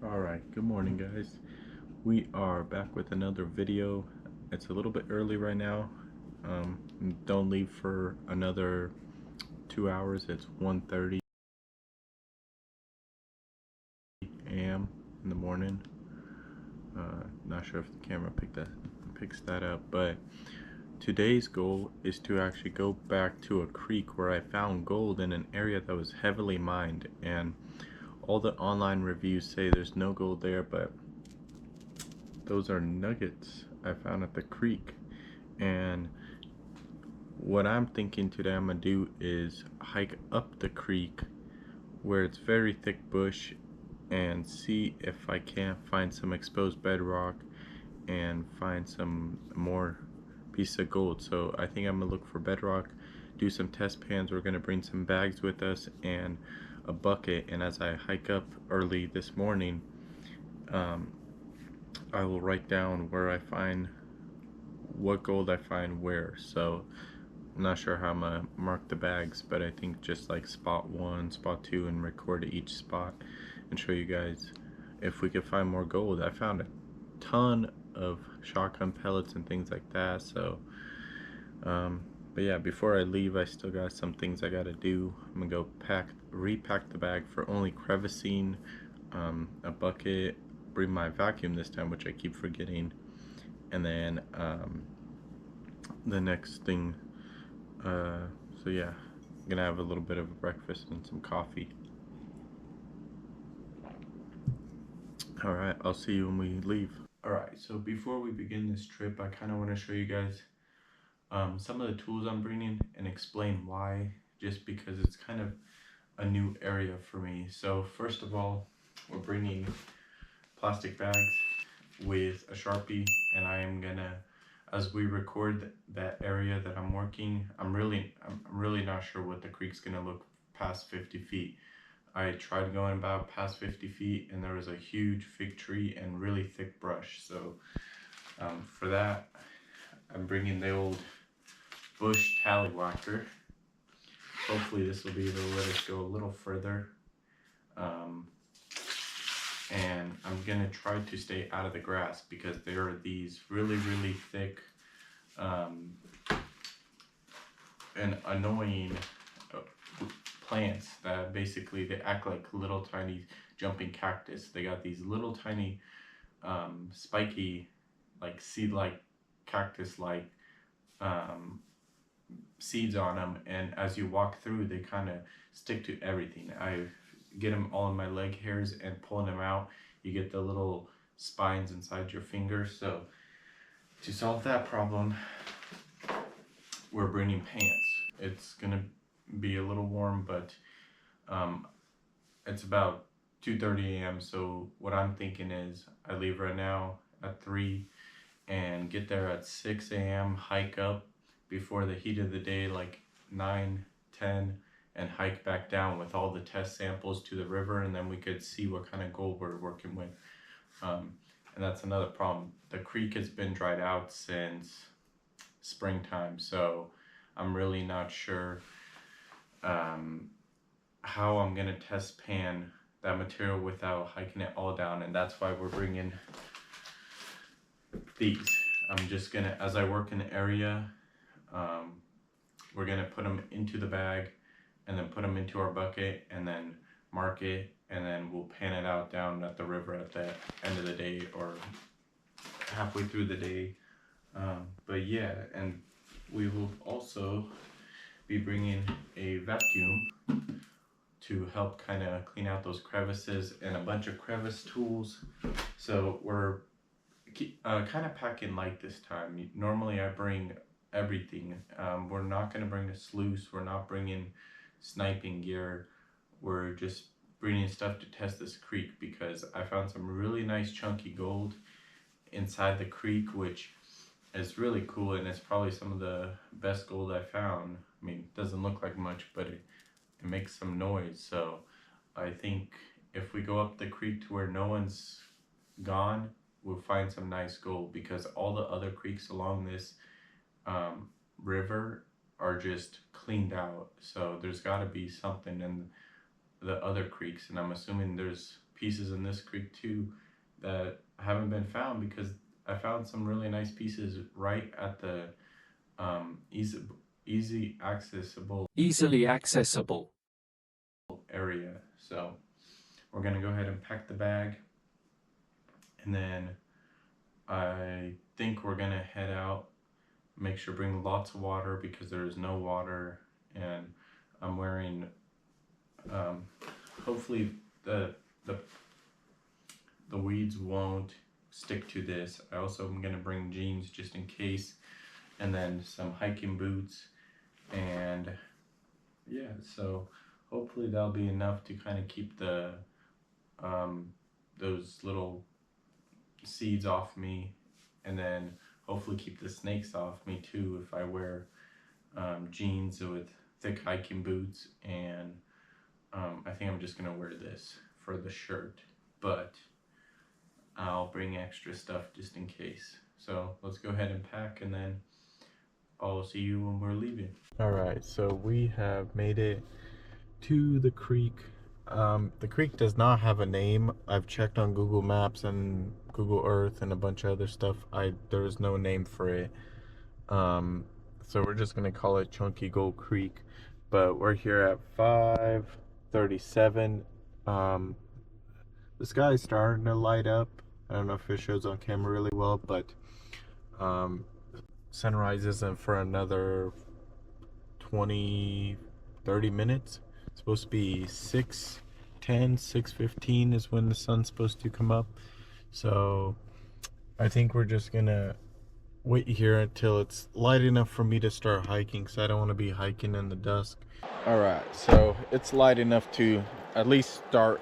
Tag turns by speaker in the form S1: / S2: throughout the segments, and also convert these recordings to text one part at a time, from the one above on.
S1: Alright, good morning guys. We are back with another video. It's a little bit early right now. Don't leave for another 2 hours. It's 1:30 a.m. in the morning. Not sure if the camera picks that up, but today's goal is to actually go back to a creek where I found gold in an area that was heavily mined, and all the online reviews say there's no gold there, but those are nuggets I found at the creek. And what I'm thinking today I'm gonna do is hike up the creek where it's very thick bush and see if I can't find some exposed bedrock and find some more pieces of gold. So I think I'm gonna look for bedrock, do some test pans. We're gonna bring some bags with us and a bucket, and as I hike up early this morning, I will write down where I find what gold I find where. So I'm not sure how I'm gonna mark the bags, but I think just like spot 1, spot 2, and record each spot and show you guys if we could find more gold. I found a ton of shotgun pellets and things like that. So but yeah, before I leave, I still got some things I gotta do. I'm gonna go repack the bag for only crevicing, a bucket, bring my vacuum this time, which I keep forgetting, and then the next thing, so yeah, I'm gonna have a little bit of a breakfast and some coffee. Alright, I'll see you when we leave. Alright, so before we begin this trip, I kind of want to show you guys some of the tools I'm bringing and explain why, just because it's kind of a new area for me. So first of all, we're bringing plastic bags with a Sharpie, and I am gonna, as we record that area that I'm working, I'm really not sure what the creek's gonna look past 50 feet. I tried going about past 50 feet and there was a huge fig tree and really thick brush. So for that, I'm bringing the old bush tallywhacker. Hopefully this will be able to let us go a little further. And I'm gonna try to stay out of the grass because there are these really thick and annoying plants that basically they act like little tiny jumping cactus. They got these little tiny spiky, like seed-like cactus-like seeds on them, and as you walk through they kind of stick to everything. I get them all in my leg hairs, and pulling them out you get the little spines inside your fingers. So to solve that problem, we're bringing pants. It's gonna be a little warm, but it's about 2:30 a.m. So what I'm thinking is I leave right now at 3 and get there at 6 a.m. hike up before the heat of the day, like 9, 10, and hike back down with all the test samples to the river, and then we could see what kind of gold we're working with. And that's another problem. The creek has been dried out since springtime, so I'm really not sure how I'm gonna test pan that material without hiking it all down, and that's why we're bringing these. I'm just gonna, as I work in the area, we're gonna put them into the bag and then put them into our bucket and then mark it, and then we'll pan it out down at the river at the end of the day or halfway through the day. But yeah, and we will also be bringing a vacuum to help kind of clean out those crevices and a bunch of crevice tools. So we're kind of packing light this time. Normally I bring everything. We're not going to bring a sluice. We're not bringing sniping gear. We're just bringing stuff to test this creek because I found some really nice chunky gold inside the creek, which is really cool, and it's probably some of the best gold I found. I mean, it doesn't look like much, but it makes some noise. So I think if we go up the creek to where no one's gone, we'll find some nice gold, because all the other creeks along this river are just cleaned out. So there's got to be something in the other creeks, and I'm assuming there's pieces in this creek too that haven't been found, because I found some really nice pieces right at the easy
S2: Easily accessible
S1: area. So we're gonna go ahead and pack the bag, and then I think we're gonna head out. Make sure bring lots of water because there is no water, and I'm wearing. Um, hopefully the the weeds won't stick to this. I also am gonna bring jeans just in case, and then some hiking boots, and yeah. So hopefully that'll be enough to kind of keep the those little seeds off me, and then hopefully keep the snakes off me too if I wear jeans with thick hiking boots. And I think I'm just gonna wear this for the shirt, but I'll bring extra stuff just in case. So let's go ahead and pack, and then I'll see you when we're leaving. All right, so we have made it to the creek. The creek does not have a name. I've checked on Google Maps and Google Earth and a bunch of other stuff. There is no name for it. So we're just gonna call it Chunky Gold Creek. But we're here at 5:37. The sky is starting to light up. I don't know if it shows on camera really well, but sunrise isn't for another 20-30 minutes. It's supposed to be 6:10, 6:15 is when the sun's supposed to come up. So I think we're just gonna wait here until it's light enough for me to start hiking, because I don't want to be hiking in the dusk. All right, so it's light enough to at least start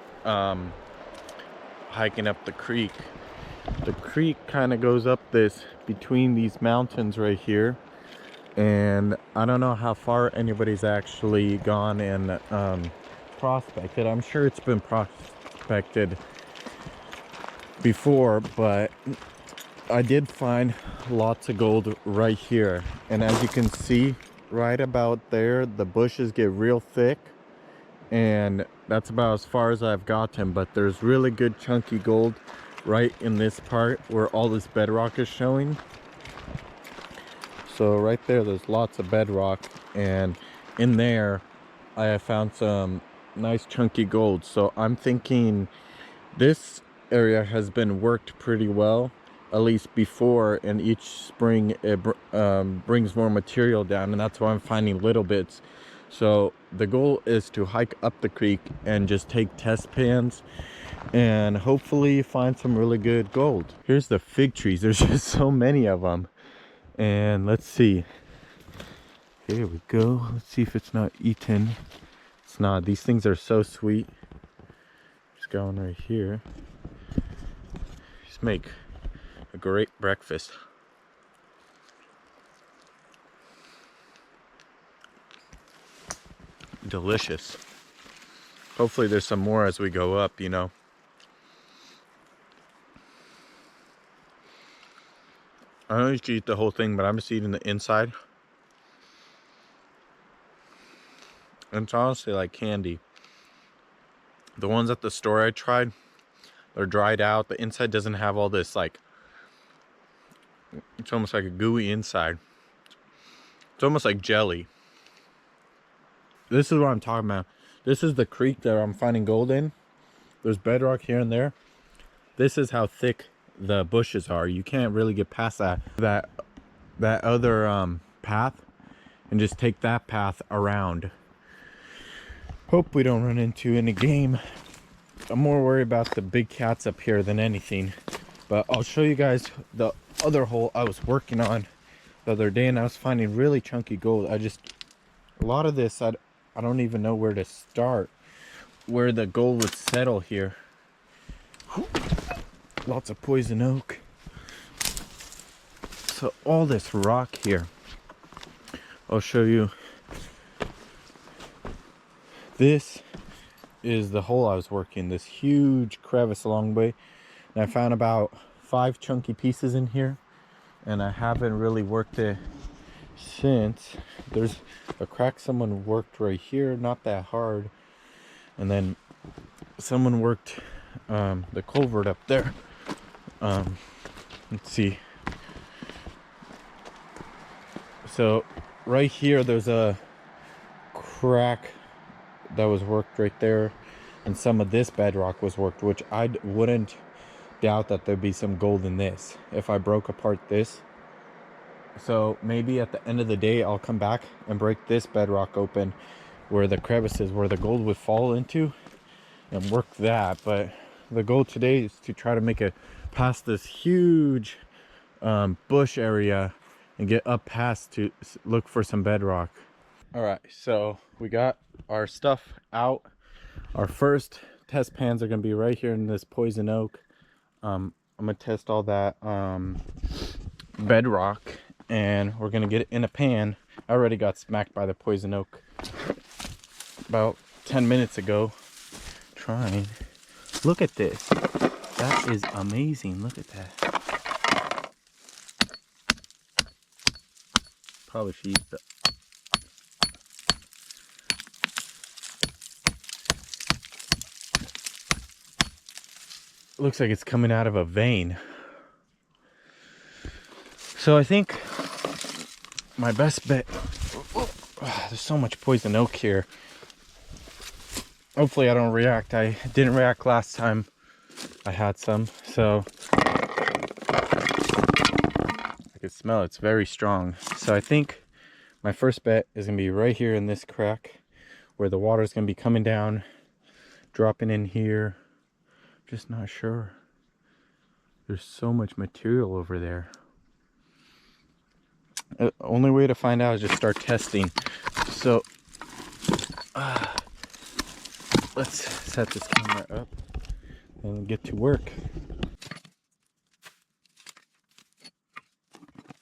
S1: hiking up the creek. The creek kind of goes up between these mountains right here, and I don't know how far anybody's actually gone and prospected. I'm sure it's been prospected before, but I did find lots of gold right here. And as you can see right about there, the bushes get real thick, and that's about as far as I've gotten. But there's really good chunky gold right in this part where all this bedrock is showing. So right there's lots of bedrock, and in there I have found some nice chunky gold. So I'm thinking this area has been worked pretty well, at least before, and each spring it brings more material down, and that's why I'm finding little bits. So the goal is to hike up the creek and just take test pans and hopefully find some really good gold. Here's the fig trees. There's just so many of them. And let's see. Here we go. Let's see if it's not eaten. It's not. These things are so sweet. Just going right here. Just make a great breakfast. Delicious. Hopefully there's some more as we go up, you know. I don't usually eat the whole thing, but I'm just eating the inside. And it's honestly like candy. The ones at the store I tried, they're dried out. The inside doesn't have all this, like, it's almost like a gooey inside. It's almost like jelly. This is what I'm talking about. This is the creek that I'm finding gold in. There's bedrock here and there. This is how thick the bushes are. You can't really get past that other path and just take that path around. Hope we don't run into any game. I'm more worried about the big cats up here than anything. But I'll show you guys the other hole I was working on the other day, and I was finding really chunky gold. A lot of this, I don't even know where to start, where the gold would settle here. Lots of poison oak. So all this rock here, I'll show you. This is the hole I was working, this huge crevice along the way, and I found about 5 chunky pieces in here, and I haven't really worked it since. There's a crack someone worked right here, not that hard, and then someone worked the culvert up there. Let's see. So right here, there's a crack that was worked right there, and some of this bedrock was worked, which I wouldn't doubt that there'd be some gold in this if I broke apart this. So maybe at the end of the day, I'll come back and break this bedrock open where the crevices, where the gold would fall into, and work that. But the goal today is to try to make it past this huge bush area and get up past to look for some bedrock. All right, so we got our stuff out. Our first test pans are gonna be right here in this poison oak. I'm gonna test all that bedrock, and we're gonna get it in a pan. I already got smacked by the poison oak about 10 minutes ago trying. Look at this. That is amazing. Look at that. Probably should use the... Looks like it's coming out of a vein. So I think my best bet... there's so much poison oak here. Hopefully I don't react. I didn't react last time I had some, so I can smell it. It's very strong. So I think my first bet is gonna be right here in this crack where the water is gonna be coming down, dropping in here. Just not sure. There's so much material over there. Only way to find out is just start testing. So let's set this camera up and get to work.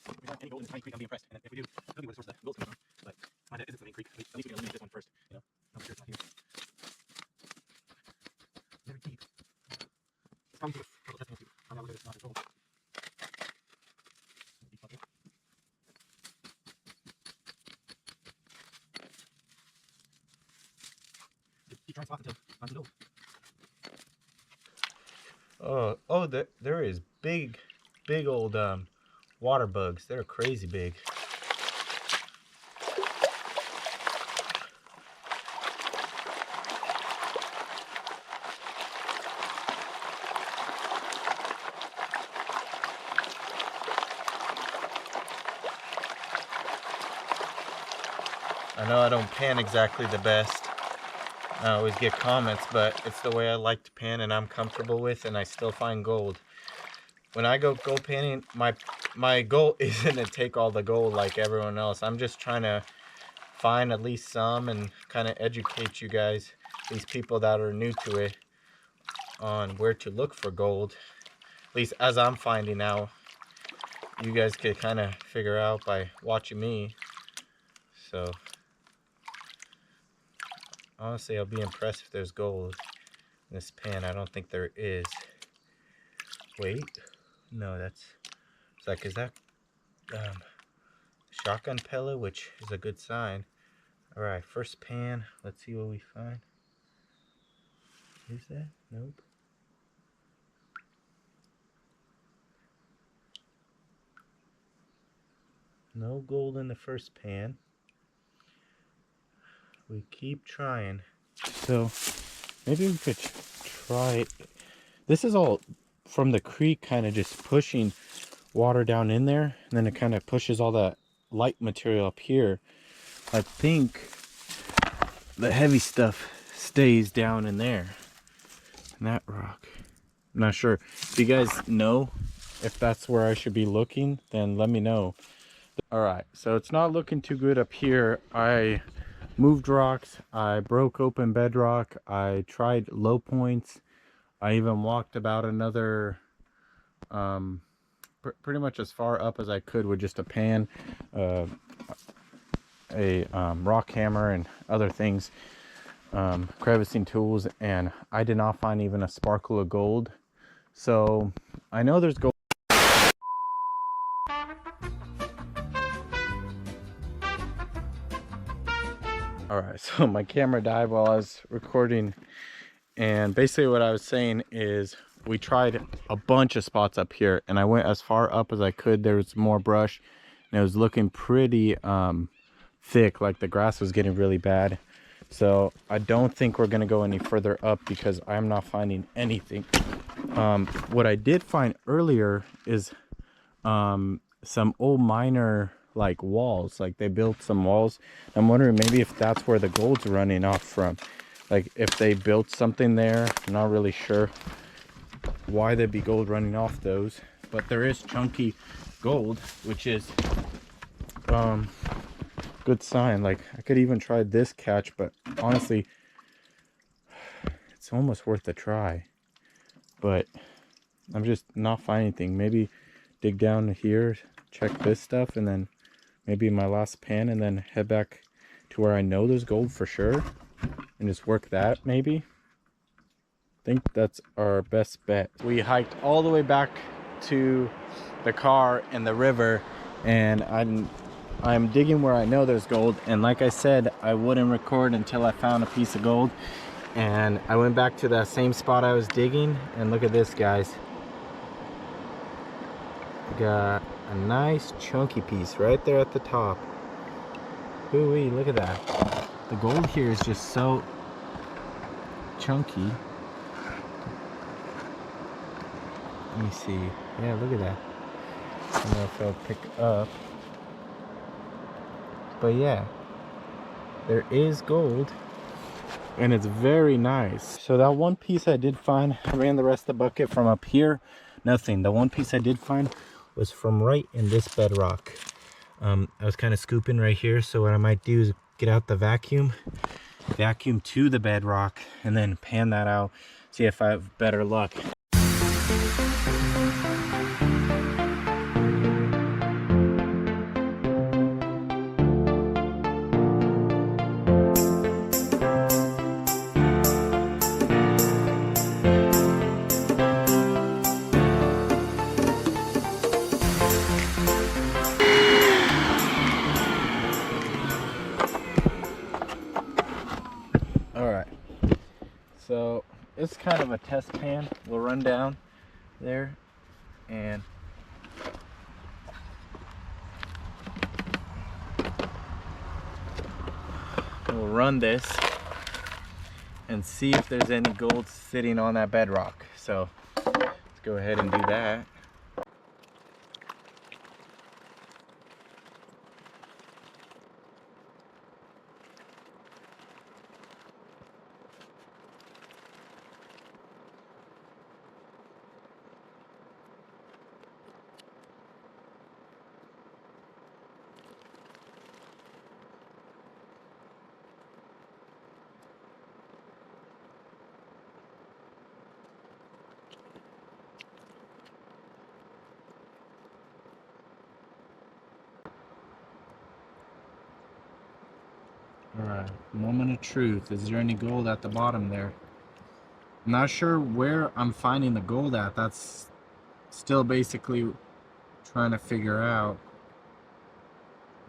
S1: If we have any gold in this tiny creek, I'll be impressed. And if we do, it'll be where the source of the gold's coming from. But my bet is it's the main creek. At least we can eliminate this one first. You know, I'm sure it's not here. Very deep. It's probably good. We'll testing it too. I'm not looking at it's not as gold. Keep trying to spot until I'm gold. Oh, there is big old water bugs. They're crazy big. I know I don't pan exactly the best. I always get comments, but it's the way I like to pan and I'm comfortable with, and I still find gold. When I go gold panning, my goal isn't to take all the gold like everyone else. I'm just trying to find at least some and kind of educate you guys, these people that are new to it, on where to look for gold. At least as I'm finding out, you guys could kind of figure out by watching me. So honestly, I'll be impressed if there's gold in this pan. I don't think there is. Wait, no, that's, it's like, is that shotgun pellet, which is a good sign. All right, first pan, let's see what we find. Is that? Nope. No gold in the first pan. We keep trying. So maybe we could try it. This is all from the creek, kind of just pushing water down in there, and then it kind of pushes all that light material up here. I think the heavy stuff stays down in there, in that rock. I'm not sure. If you guys know if that's where I should be looking, then let me know. All right, so it's not looking too good up here. I moved rocks, I broke open bedrock, I tried low points, I even walked about another pretty much as far up as I could with just a pan, a rock hammer and other things, crevicing tools, and I did not find even a sparkle of gold. So I know there's gold. All right, so my camera died while I was recording And basically what I was saying is we tried a bunch of spots up here, and I went as far up as I could. There was more brush and it was looking pretty thick, like the grass was getting really bad. So I don't think we're gonna go any further up because I'm not finding anything. What I did find earlier is some old miner like walls, like they built some walls. I'm wondering maybe if that's where the gold's running off from, like if they built something there. I'm not really sure why there'd be gold running off those, but there is chunky gold, which is good sign. Like I could even try this catch, but honestly it's almost worth a try, but I'm just not finding anything. Maybe dig down here, check this stuff, and then maybe my last pan, and then head back to where I know there's gold for sure and just work that. Maybe I think that's our best bet. We hiked all the way back to the car and the river, and I'm digging where I know there's gold, and like I said, I wouldn't record until I found a piece of gold. And I went back to that same spot I was digging, and look at this, guys. Got a nice chunky piece right there at the top. Ooh-wee, look at that. The gold here is just so chunky. Let me see. Yeah, look at that. I don't know if I'll pick up. But yeah, there is gold, and it's very nice. So that one piece I did find, I ran the rest of the bucket from up here, nothing. The one piece I did find was from right in this bedrock. I was kind of scooping right here, so what I might do is get out the vacuum to the bedrock, and then pan that out, see if I have better luck. So it's kind of a test pan. We'll run down there and we'll run this and see if there's any gold sitting on that bedrock. So let's go ahead and do that. Alright, moment of truth. Is there any gold at the bottom there? I'm not sure where I'm finding the gold at. That's still basically trying to figure out.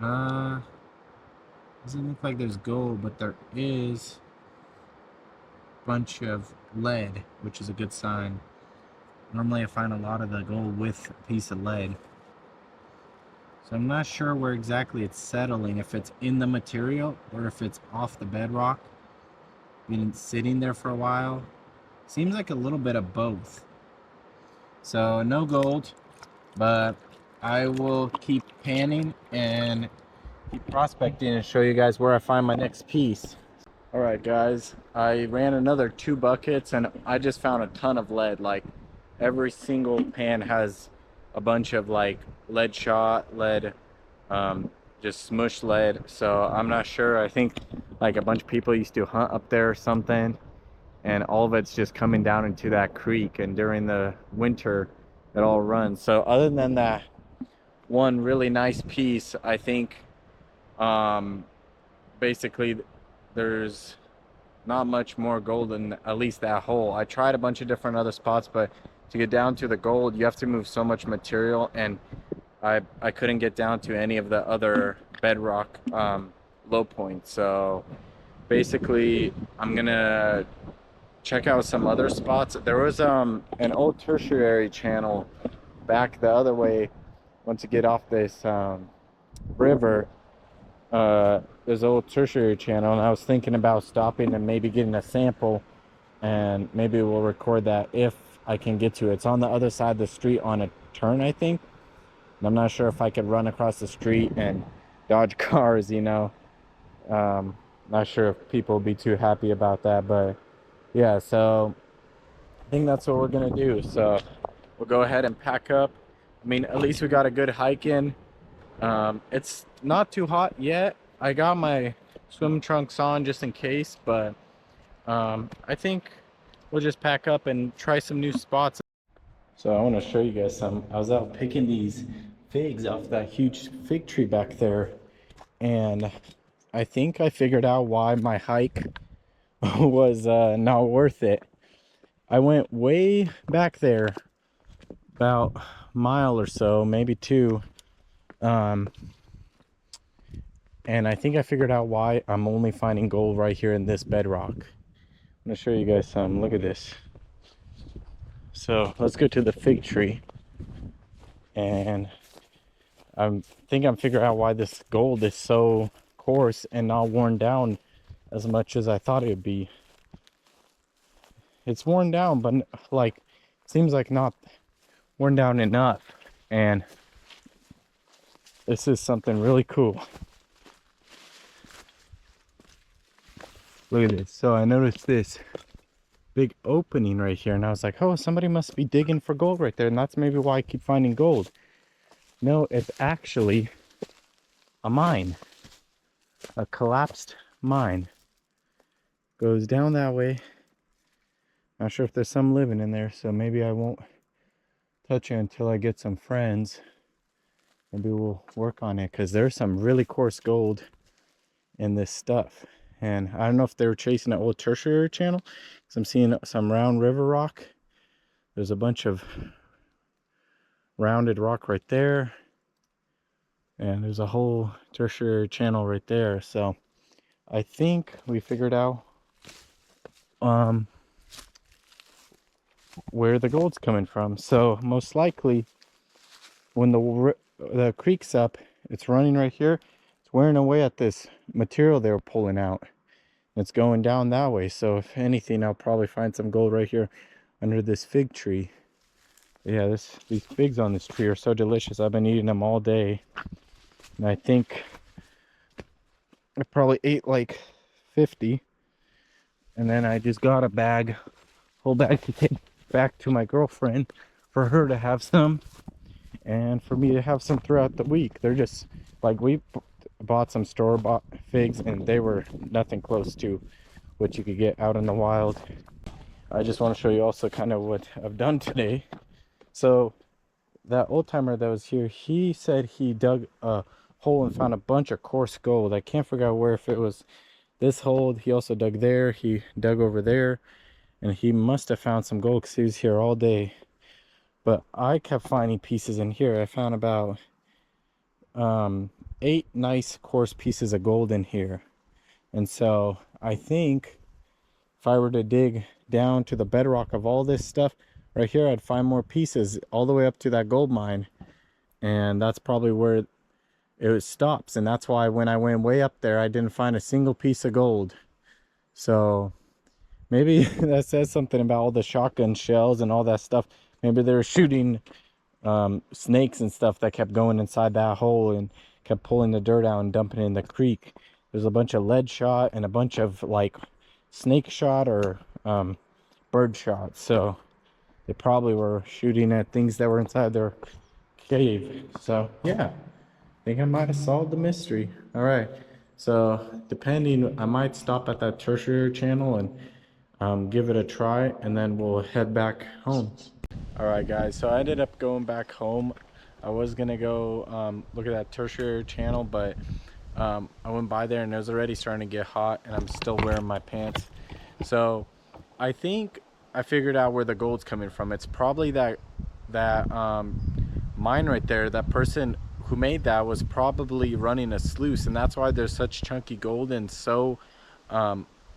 S1: Doesn't look like there's gold, but there is a bunch of lead, which is a good sign. Normally I find a lot of the gold with a piece of lead. So I'm not sure where exactly it's settling, if it's in the material or if it's off the bedrock, been sitting there for a while. Seems like a little bit of both. So no gold, but I will keep panning and keep prospecting and show you guys where I find my next piece. All right, guys, I ran another 2 buckets and I just found a ton of lead. Like every single pan has a bunch of like lead shot, lead, just smushed lead. So I'm not sure. I think like a bunch of people used to hunt up there or something, and all of it's just coming down into that creek, and during the winter it all runs. So other than that one really nice piece, I think basically there's not much more gold in at least that hole. I tried a bunch of different other spots, but to get down to the gold you have to move so much material, and I couldn't get down to any of the other bedrock low points. So basically I'm gonna
S2: check out some other spots. There was an old tertiary channel back the other way. Once you get off this river, there's an old tertiary channel, and I was thinking about stopping and maybe getting a sample, and maybe we'll record that if I can get to it. It's on the other side of the street on a turn, I think. And I'm not sure if I could run across the street and dodge cars, you know. Not sure if people will be too happy about that, but yeah, so I think that's what we're gonna do. So we'll go ahead and pack up. I mean, at least we got a good hike in. It's not too hot yet. I got my swim trunks on just in case, but I think we'll just pack up and try some new spots. So I want to show you guys some. I was out picking these figs off that huge fig tree back there, and I think I figured out why my hike was not worth it. I went way back there, about a mile or so, maybe two, and I think I figured out why I'm only finding gold right here in this bedrock. I'm gonna show you guys some. Look at this. So let's go to the fig tree, and I think I'm figuring out why this gold is so coarse and not worn down as much as I thought it would be. It's worn down, but like seems like not worn down enough. And this is something really cool. Look at this. So I noticed this big opening right here, and I was like, oh, somebody must be digging for gold right there, and that's maybe why I keep finding gold. No, it's actually a mine, a collapsed mine. Goes down that way. Not sure if there's some living in there, so maybe I won't touch it until I get some friends. Maybe we'll work on it, because there's some really coarse gold in this stuff. And I don't know if they were chasing an old tertiary channel, because I'm seeing some round river rock. There's a bunch of rounded rock right there, and there's a whole tertiary channel right there. So I think we figured out where the gold's coming from. So most likely when the creek's up, it's running right here, it's wearing away at this material they were pulling out. It's going down that way. So if anything, I'll probably find some gold right here under this fig tree. Yeah, these figs on this tree are so delicious. I've been eating them all day, and I think I probably ate like 50, and then I just got a whole bag to take back to my girlfriend for her to have some, and for me to have some throughout the week. They're just like, we bought some store-bought figs, and they were nothing close to what you could get out in the wild. I just want to show you also kind of what I've done today. So that old timer that was here, he said he dug a hole and found a bunch of coarse gold. I can't figure out where, if it was this hole. He also dug there, he dug over there, and he must have found some gold because he was here all day. But I kept finding pieces in here. I found about 8 nice coarse pieces of gold in here. And so I think if I were to dig down to the bedrock of all this stuff right here, I'd find more pieces all the way up to that gold mine. And that's probably where it stops. And that's why when I went way up there, I didn't find a single piece of gold. So maybe that says something about all the shotgun shells and all that stuff. Maybe they were shooting snakes and stuff that kept going inside that hole and kept pulling the dirt out and dumping it in the creek. There's a bunch of lead shot and a bunch of like snake shot or bird shot. So they probably were shooting at things that were inside their cave. So yeah, I think I might have solved the mystery. All right, so depending, I might stop at that tertiary channel and give it a try, and then we'll head back home. All right guys, so I ended up going back home. I was gonna go look at that tertiary channel, but I went by there and it was already starting to get hot, and I'm still wearing my pants. So I think I figured out where the gold's coming from. It's probably that mine right there. That person who made that was probably running a sluice, and that's why there's such chunky gold and so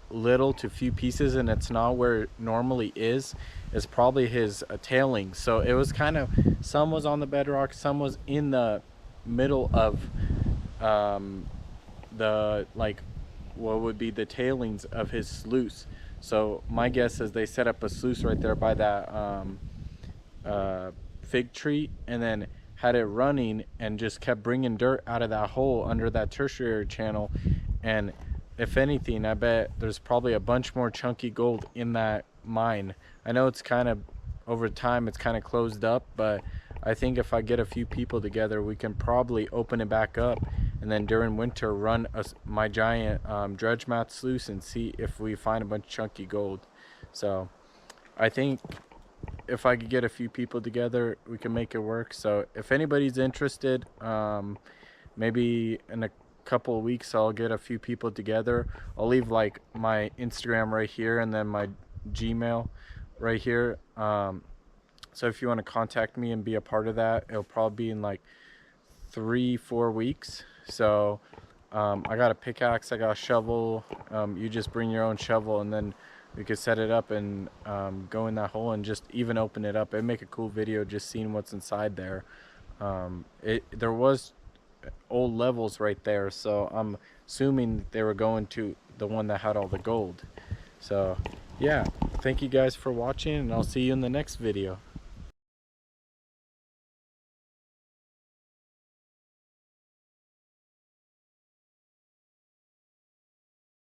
S2: little to few pieces and it's not where it normally is probably his tailing. So it was kind of, some was on the bedrock, some was in the middle of the, like, what would be the tailings of his sluice. So my guess is they set up a sluice right there by that fig tree, and then had it running and just kept bringing dirt out of that hole under that tertiary channel. And if anything, I bet there's probably a bunch more chunky gold in that mine. I know it's kind of, over time it's kind of closed up, but I think if I get a few people together, we can probably open it back up, and then during winter run my giant dredge mat sluice and see if we find a bunch of chunky gold. So I think if I could get a few people together, we can make it work. So if anybody's interested, maybe in a couple of weeks I'll get a few people together. I'll leave like my Instagram right here and then my Gmail right here. So if you want to contact me and be a part of that, it'll probably be in like 3-4 weeks. So I got a pickaxe, I got a shovel. You just bring your own shovel, and then we could set it up and go in that hole and just even open it up. It'd make a cool video just seeing what's inside there. There was old levels right there, so I'm assuming they were going to the one that had all the gold. So yeah, thank you guys for watching, and I'll see you in the next video.